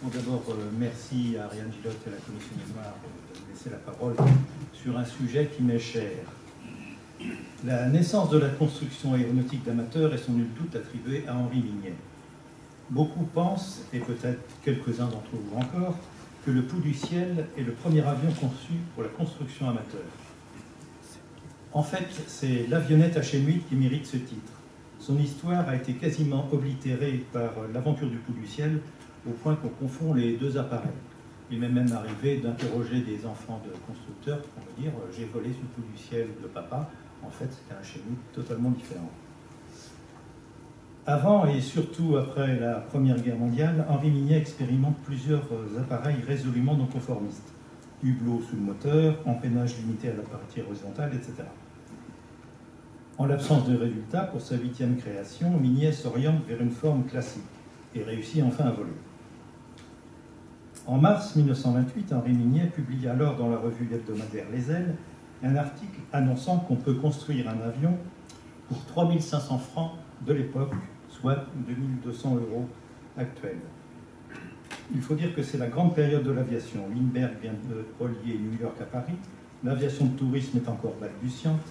Bon, d'abord, merci à Ariane Gillotte et à la Commission mémoire de me laisser la parole sur un sujet qui m'est cher. La naissance de la construction aéronautique d'amateurs est sans nul doute attribuée à Henri Mignet. Beaucoup pensent, et peut-être quelques-uns d'entre vous encore, que le Pou du ciel est le premier avion conçu pour la construction amateur. En fait, c'est l'avionnette HM8 qui mérite ce titre. Son histoire a été quasiment oblitérée par l'aventure du Pou du ciel, au point qu'on confond les deux appareils. Il m'est même arrivé d'interroger des enfants de constructeurs pour me dire « j'ai volé sur le Pou du ciel de papa ». En fait, c'était un HM8 totalement différent. Avant et surtout après la Première Guerre mondiale, Henri Mignet expérimente plusieurs appareils résolument non conformistes. Hublot sous le moteur, empennage limité à la partie horizontale, etc. En l'absence de résultats, pour sa 8e création, Mignet s'oriente vers une forme classique et réussit enfin à voler. En mars 1928, Henri Mignet publie alors dans la revue hebdomadaire Les Ailes un article annonçant qu'on peut construire un avion pour 3500 francs de l'époque, soit 2200 € actuels. Il faut dire que c'est la grande période de l'aviation. Lindbergh vient de relier New York à Paris, l'aviation de tourisme est encore balbutiante.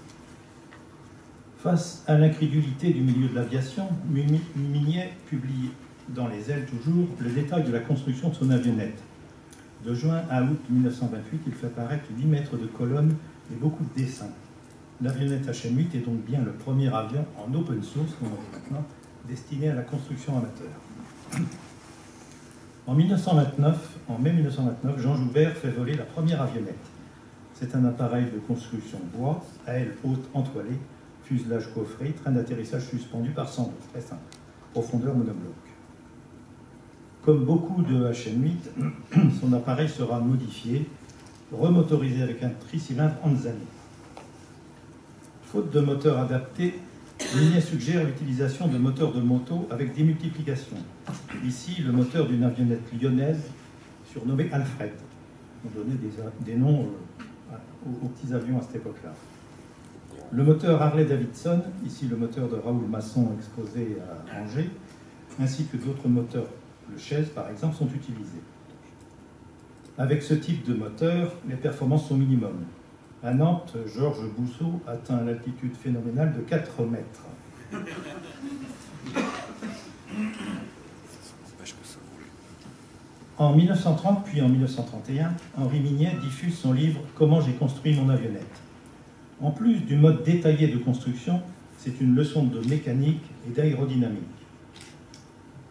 Face à l'incrédulité du milieu de l'aviation, Mignet publie dans Les Ailes toujours le détail de la construction de son avionnette. De juin à août 1928, il fait apparaître 8 mètres de colonnes et beaucoup de dessins. L'avionnette HM8 est donc bien le premier avion en open source, comme on dit maintenant, destiné à la construction amateur. En mai 1929, Jean Joubert fait voler la première avionnette. C'est un appareil de construction bois, à aile haute entoilée, fuselage coffré, train d'atterrissage suspendu par cendre, très simple, profondeur monobloc. Comme beaucoup de HM8, son appareil sera modifié, remotorisé avec un tricylindre Anzani. Faute de moteur adapté, Mignet suggère l'utilisation de moteurs de moto avec démultiplication. Ici, le moteur d'une avionnette lyonnaise surnommée Alfred. On donnait des noms aux petits avions à cette époque-là. Le moteur Harley-Davidson, ici le moteur de Raoul Masson exposé à Angers, ainsi que d'autres moteurs, le Chaise par exemple, sont utilisés. Avec ce type de moteur, les performances sont minimum. À Nantes, Georges Bousseau atteint l'altitude phénoménale de 4 mètres. En 1930 puis en 1931, Henri Mignet diffuse son livre « Comment j'ai construit mon avionnette ». En plus du mode détaillé de construction, c'est une leçon de mécanique et d'aérodynamique.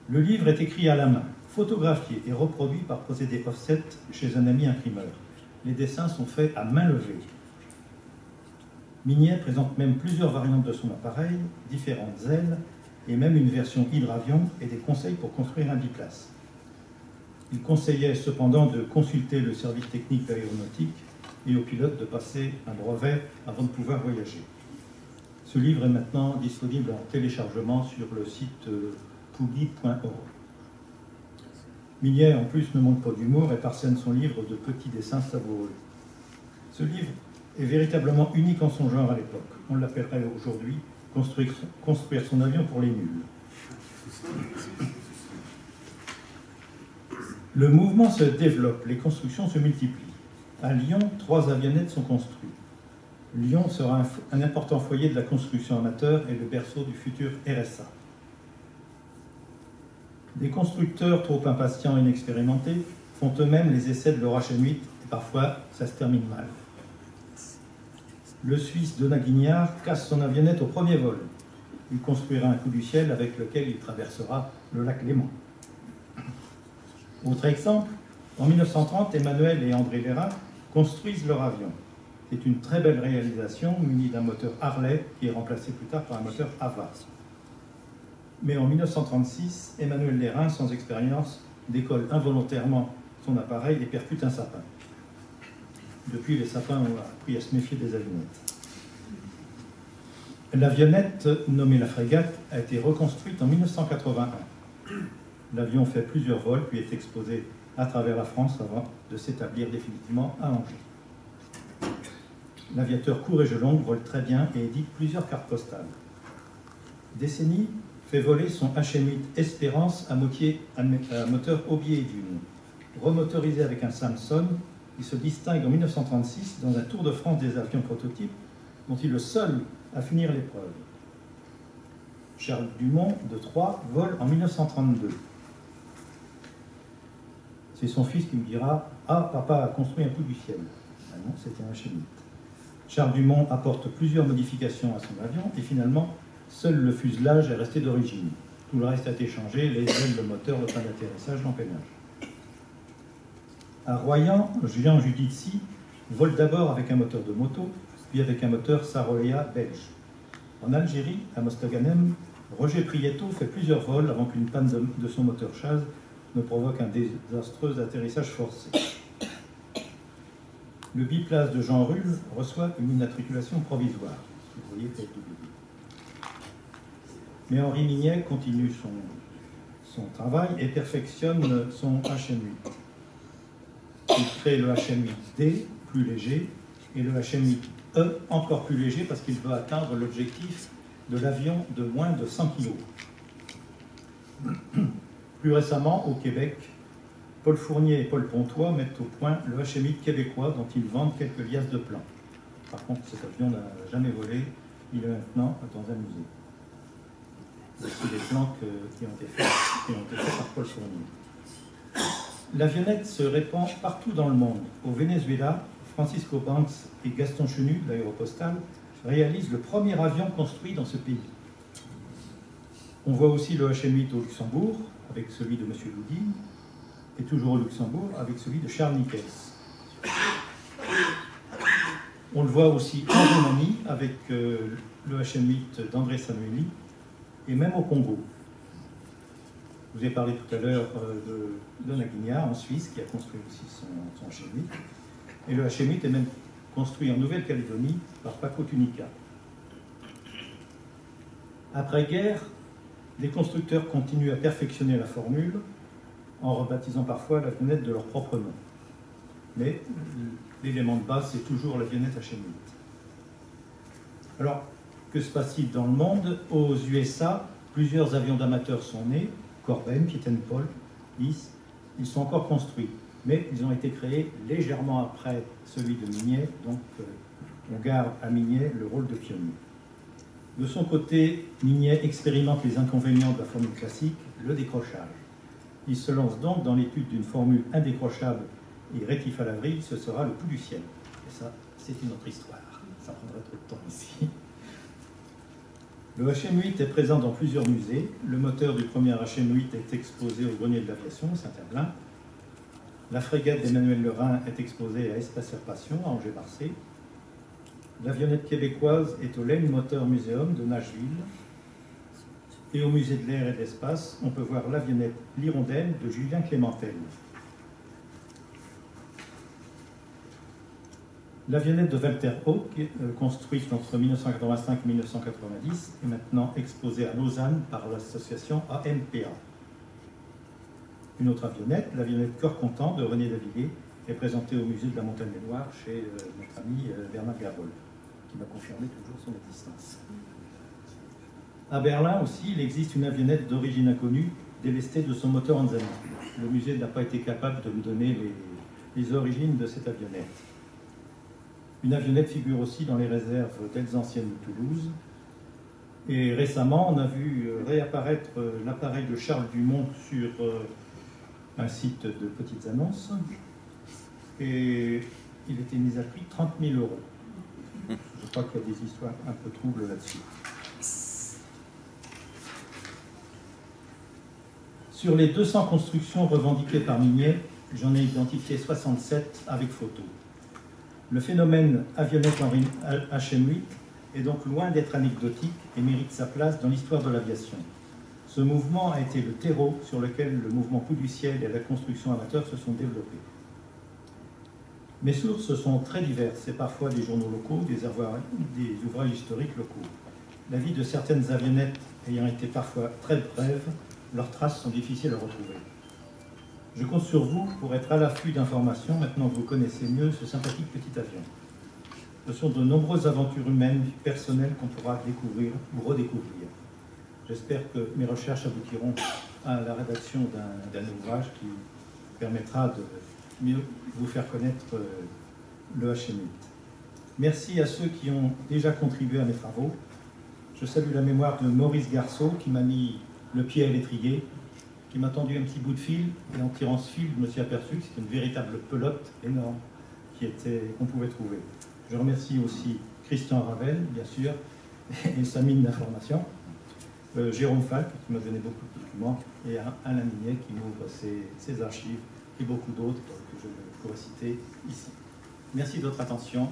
Le livre est écrit à la main, photographié et reproduit par procédé offset chez un ami imprimeur. Les dessins sont faits à main levée. Mignet présente même plusieurs variantes de son appareil, différentes ailes, et même une version hydravion et des conseils pour construire un biplace. Il conseillait cependant de consulter le service technique aéronautique et aux pilotes de passer un brevet avant de pouvoir voyager. Ce livre est maintenant disponible en téléchargement sur le site pouguy.org. Mignet, en plus, ne manque pas d'humour et parsème son livre de petits dessins savoureux. Ce livre est véritablement unique en son genre à l'époque. On l'appellerait aujourd'hui « Construire son avion pour les nuls ». Le mouvement se développe, les constructions se multiplient. À Lyon, 3 avionnettes sont construites. Lyon sera un important foyer de la construction amateur et le berceau du futur RSA. Des constructeurs trop impatients et inexpérimentés font eux-mêmes les essais de leur HM8 et parfois ça se termine mal. Le Suisse Donat Guignard casse son avionnette au premier vol. Il construira un Pou du ciel avec lequel il traversera le lac Léman. Autre exemple, en 1930, Emmanuel et André Lérin construisent leur avion. C'est une très belle réalisation munie d'un moteur Harley qui est remplacé plus tard par un moteur Ava. Mais en 1936, Emmanuel Lérin, sans expérience, décolle involontairement son appareil et percute un sapin. Depuis, les sapins ont appris à se méfier des avionettes. L'avionnette, nommée la Frégate, a été reconstruite en 1981. L'avion fait plusieurs vols, puis est exposé à travers la France avant de s'établir définitivement à Angers. L'aviateur Courregelong vole très bien et édite plusieurs cartes postales. Décennie fait voler son HM8 Espérance à moteur Aubier et Dune. Remotorisé avec un Samson, il se distingue en 1936 dans un Tour de France des avions prototypes dont il est le seul à finir l'épreuve. Charles Dumont de Troyes vole en 1932. C'est son fils qui me dira « Ah, papa a construit un coup du ciel ». Ah non, c'était un HM8. Charles Dumont apporte plusieurs modifications à son avion et finalement, seul le fuselage est resté d'origine. Tout le reste a été changé, les ailes, le moteur, le train d'atterrissage, l'empennage. À Royan, Julien Judici vole d'abord avec un moteur de moto, puis avec un moteur Saroléa belge. En Algérie, à Mostaganem, Roger Prieto fait plusieurs vols avant qu'une panne de son moteur Chaz ne provoque un désastreux atterrissage forcé. Le biplace de Jean Rulle reçoit une immatriculation provisoire. Vous voyez, mais Henri Mignet continue son travail et perfectionne son HM8. Il crée le HM8D, plus léger, et le HM8E, encore plus léger, parce qu'il veut atteindre l'objectif de l'avion de moins de 100 kg. Plus récemment, au Québec, Paul Fournier et Paul Pontois mettent au point le HM8 québécois dont ils vendent quelques liasses de plans. Par contre, cet avion n'a jamais volé, il est maintenant dans un musée. Voici les plans qui ont été faits par Paul Fournier. L'avionnette se répand partout dans le monde. Au Venezuela, Francisco Banks et Gaston Chenu, de l'Aéropostale, réalisent le premier avion construit dans ce pays. On voit aussi le HM8 au Luxembourg, avec celui de M. Loudine, et toujours au Luxembourg, avec celui de Charles Nickels. On le voit aussi en Roumanie, avec le HM8 d'André Samueli, et même au Congo. Je vous ai parlé tout à l'heure de Naguignard, en Suisse, qui a construit aussi son HM8. Et le HM8 est même construit en Nouvelle-Calédonie par Paco Tunica. Après-guerre, les constructeurs continuent à perfectionner la formule en rebaptisant parfois l'avionnette de leur propre nom. Mais l'élément de base, c'est toujours l'avionnette HM8. Alors, que se passe-t-il dans le monde? Aux USA, plusieurs avions d'amateurs sont nés, Corben, Pieten-Paul, Is, ils sont encore construits, mais ils ont été créés légèrement après celui de Mignet, donc on garde à Mignet le rôle de pionnier. De son côté, Mignet expérimente les inconvénients de la formule classique, le décrochage. Il se lance donc dans l'étude d'une formule indécrochable et rétif à la vrille, ce sera le coup du ciel. Et ça, c'est une autre histoire. Ça prendrait trop de temps ici. Le HM8 est présent dans plusieurs musées. Le moteur du premier HM8 est exposé au Grenier de l'Aviation, Saint-Herblain. La frégate d'Emmanuel Lerin est exposée à Espace Air Passion, à Angers-Barcé. L'avionnette québécoise est au Lane Motor Museum de Nashville. Et au musée de l'air et de l'espace, on peut voir l'avionnette L'Hirondelle de Julien Clémentel. L'avionnette de Walter Hauck, construite entre 1985 et 1990, est maintenant exposée à Lausanne par l'association AMPA. Une autre avionnette, l'avionnette Cœur Content de René Davilliers, est présentée au musée de la Montagne des Noirs chez notre ami Bernard Gabol, qui m'a confirmé toujours son existence. À Berlin aussi, il existe une avionnette d'origine inconnue, délestée de son moteur Anzani. Le musée n'a pas été capable de me donner les origines de cette avionnette. Une avionnette figure aussi dans les réserves d'ailes anciennes de Toulouse. Et récemment, on a vu réapparaître l'appareil de Charles Dumont sur un site de petites annonces. Et il était mis à prix 30 000 €. Je crois qu'il y a des histoires un peu troubles là-dessus. Sur les 200 constructions revendiquées par Mignet, j'en ai identifié 67 avec photo. Le phénomène avionnette HM8 est donc loin d'être anecdotique et mérite sa place dans l'histoire de l'aviation. Ce mouvement a été le terreau sur lequel le mouvement coup du ciel et la construction amateur se sont développés. Mes sources sont très diverses et parfois des journaux locaux, des ouvrages historiques locaux. La vie de certaines avionnettes ayant été parfois très brève, leurs traces sont difficiles à retrouver. Je compte sur vous pour être à l'affût d'informations maintenant que vous connaissez mieux ce sympathique petit avion. Ce sont de nombreuses aventures humaines, personnelles qu'on pourra découvrir ou redécouvrir. J'espère que mes recherches aboutiront à la rédaction d'un ouvrage qui permettra de mieux vous faire connaître le HM8. Merci à ceux qui ont déjà contribué à mes travaux. Je salue la mémoire de Maurice Garceau qui m'a mis le pied à l'étrier, qui m'a tendu un petit bout de fil, et en tirant ce fil, je me suis aperçu que c'était une véritable pelote énorme qu'on pouvait trouver. Je remercie aussi Christian Ravel, bien sûr, et sa mine d'informations, Jérôme Falk, qui m'a donné beaucoup de documents, et Alain Mignet, qui m'ouvre ses archives, et beaucoup d'autres que je pourrais citer ici. Merci de votre attention.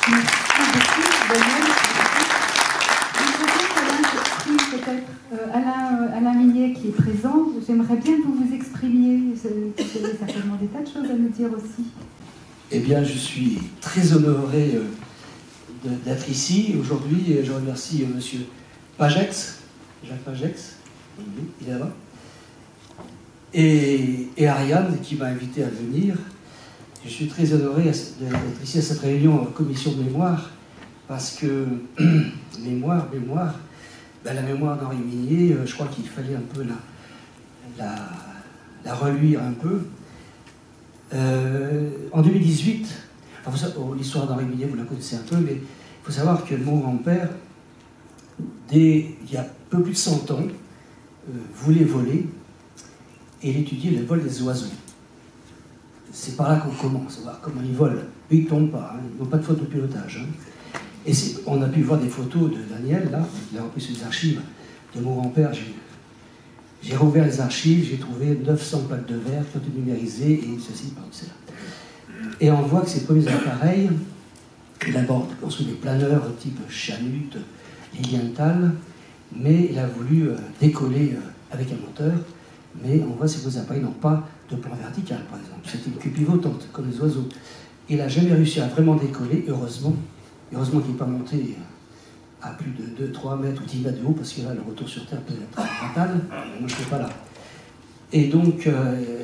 Merci beaucoup, Daniel. Peut-être Alain Mignet qui est présent, j'aimerais bien que vous vous exprimiez. Vous avez certainement des tas de choses à nous dire aussi. Eh bien, je suis très honoré d'être ici aujourd'hui. Je remercie M. Pagex, Jacques Pagex, il est là-bas, et Ariane qui m'a invité à venir. Je suis très honoré d'être ici à cette réunion en commission de mémoire, parce que mémoire, ben, la mémoire d'Henri Mignet, je crois qu'il fallait un peu la reluire un peu. En 2018, l'histoire d'Henri Mignet, vous la connaissez un peu, mais il faut savoir que mon grand-père, il y a un peu plus de 100 ans, voulait voler, et il étudiait le vol des oiseaux. C'est par là qu'on commence, voir comment ils volent. Eux, ils ne tombent pas, hein, ils n'ont pas de faute de pilotage. Hein. Et on a pu voir des photos de Daniel, là, il a repris sur les archives de mon grand-père. J'ai rouvert les archives, j'ai trouvé 900 plaques de verre qui ont été numérisées, et ceci, par cela. Et on voit que ces premiers appareils, il a construit des planeurs type Chanut, Lilienthal, mais il a voulu décoller avec un moteur, mais on voit que ces premiers appareils n'ont pas de plan vertical, par exemple. C'était une queue pivotante, comme les oiseaux. Il n'a jamais réussi à vraiment décoller, heureusement. Heureusement qu'il n'est pas monté à plus de 2-3 mètres ou 10 mètres de haut, parce que là, le retour sur Terre peut être fatal. Moi, je ne serais pas là. Et donc,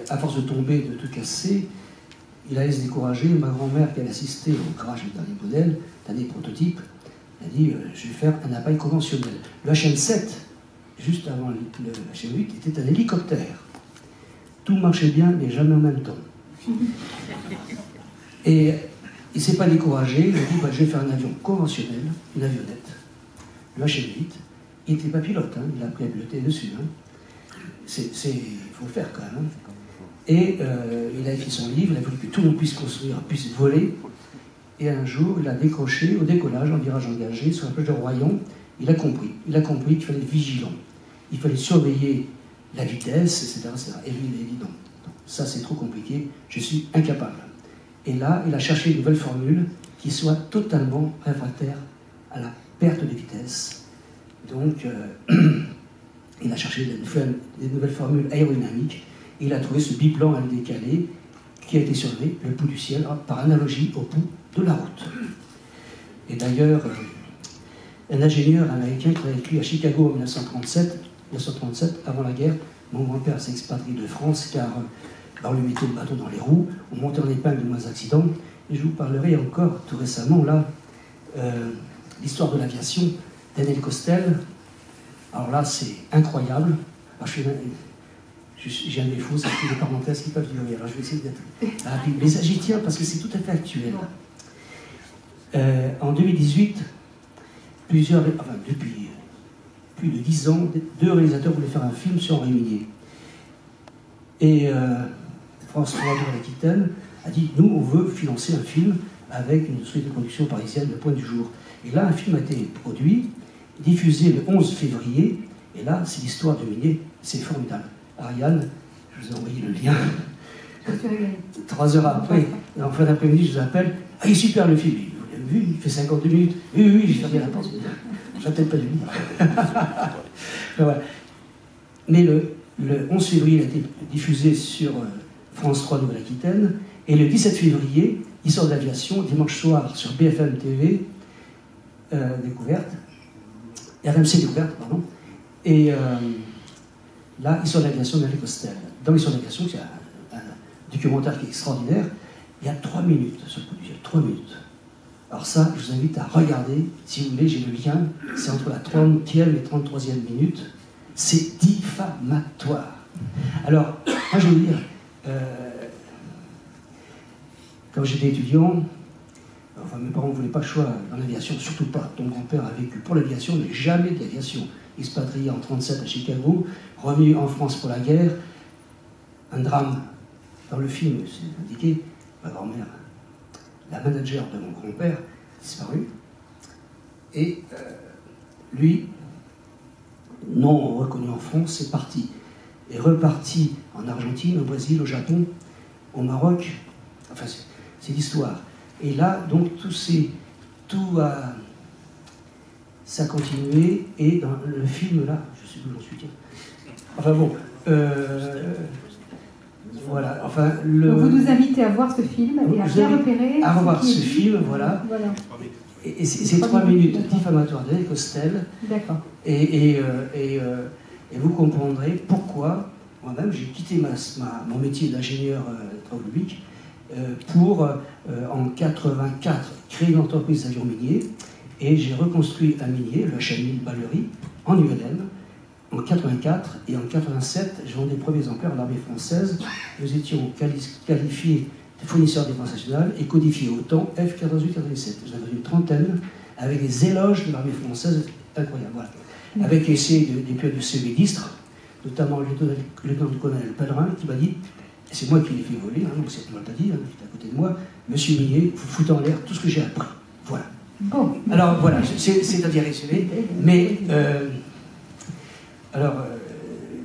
à force de tomber, de tout casser, il allait se décourager. Ma grand-mère, qui avait assisté au crash du dernier modèle, dernier prototype, a dit je vais faire un appareil conventionnel. Le HM7, juste avant le HM8, était un hélicoptère. Tout marchait bien, mais jamais en même temps. Et il ne s'est pas découragé, il a dit je vais faire un avion conventionnel, une avionnette. Le HM8, il n'était pas pilote, hein, il a appris à piloter dessus. Hein. Il faut le faire quand même. Hein. Et il a écrit son livre, il a voulu que tout le monde puisse construire, puisse voler. Et un jour, il a décroché au décollage, en virage engagé, sur la plage de Royan. Il a compris qu'il fallait être vigilant. Il fallait surveiller la vitesse, etc. etc. Et lui, il a dit non, ça c'est trop compliqué, je suis incapable. Et là, il a cherché une nouvelle formule qui soit totalement réfractaire à la perte de vitesse. Donc, il a cherché des nouvelles formules aérodynamiques. Et il a trouvé ce biplan à décalé qui a été surnommé le pouls du ciel, par analogie au pouls de la route. Et d'ailleurs, un ingénieur américain qui travaillait avec lui à Chicago en 1937, avant la guerre, mon grand-père s'est expatrié de France car on lui mettait le bâton dans les roues, on montait en épingle de moins d'accidents. Et je vous parlerai encore tout récemment, là, l'histoire de l'aviation, Daniel Costel. Alors là, c'est incroyable. Alors, j'ai un défaut, c'est que les parenthèses qui peuvent durer. Alors je vais essayer d'être rapide. Mais ça, j'y tiens parce que c'est tout à fait actuel. En 2018, depuis plus de 10 ans, 2 réalisateurs voulaient faire un film sur Henri Mignet. Et France 3 de l'Aquitaine a dit nous, on veut financer un film avec une société de production parisienne, Le Point du Jour. Et là, un film a été produit, diffusé le 11 février. Et là, c'est l'histoire de Mignet. C'est formidable. Ariane, je vous ai envoyé le lien. 3 heures après, en fin d'après-midi, je vous appelle. Ah, il est super le film. Vous l'avez vu, il fait 52 minutes. Oui, j'ai fermé la porte. J'attends pas de lui. Voilà. Mais le 11 février, il a été diffusé sur France 3 Nouvelle-Aquitaine. Et le 17 février, il sort de l'aviation, dimanche soir, sur BFM TV, Découverte. RMC Découverte, pardon. Et là, il sort de l'aviation de Daniel Costel. Dans l'histoire de l'aviation, c'est un documentaire qui est extraordinaire. Il y a 3 minutes sur le coup du ciel. 3 minutes. Alors ça, je vous invite à regarder, si vous voulez, j'ai le lien, c'est entre la 30e et 33e minute, c'est diffamatoire. Alors, moi je veux dire, quand j'étais étudiant, enfin mes parents ne voulaient pas le choix dans l'aviation, surtout pas. Ton grand-père a vécu pour l'aviation, mais jamais de l'aviation. Expatrié en 1937 à Chicago, revenu en France pour la guerre, un drame. Dans le film, c'est indiqué, ma grand-mère, la manager de mon grand-père, disparu. Et lui, non reconnu en France, est parti. Est reparti en Argentine, au Brésil, au Japon, au Maroc. Enfin, c'est l'histoire. Et là, donc, ça a continué. Et dans le film, là, je sais plus où j'en suis, tiens. Enfin bon, voilà. Enfin, donc vous nous invitez à voir ce film et à bien repérer. À revoir ce film, voilà. Et c'est 3 minutes diffamatoires d'Alain Costel. D'accord. Et vous comprendrez pourquoi moi-même j'ai quitté mon métier d'ingénieur travaux publics pour, en 84, créer une entreprise d'avions miniers. Et j'ai reconstruit un minier, le HMI Ballery, en ULM, en 84. Et en 87, j'ai vendu les premiers exemplaires à l'armée française. Nous étions qualifiés fournisseurs de défense nationale et codifiés au temps F-88-87. J'en avais une trentaine, avec des éloges de l'armée française incroyables. Voilà. Avec l'essai des pilotes du CV d'Istres, notamment le lieutenant-colonel Pellerin, qui m'a dit, et c'est moi qui l'ai fait voler, hein, donc c'est moi qui l'a dit, hein, qui est à côté de moi, Monsieur Millet, vous foutez en l'air tout ce que j'ai appris. Voilà. Bon. Alors voilà, c'est à dire résumé, mais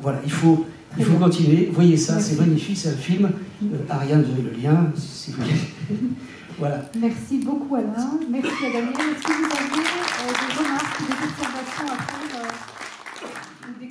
voilà, il faut continuer. Voyez ça, c'est magnifique, c'est un film. Ariane, vous avez le lien, si vous voulez. Voilà. Merci beaucoup Alain, merci à Daniel. Est-ce que vous avez des remarques, des observations à faire ou des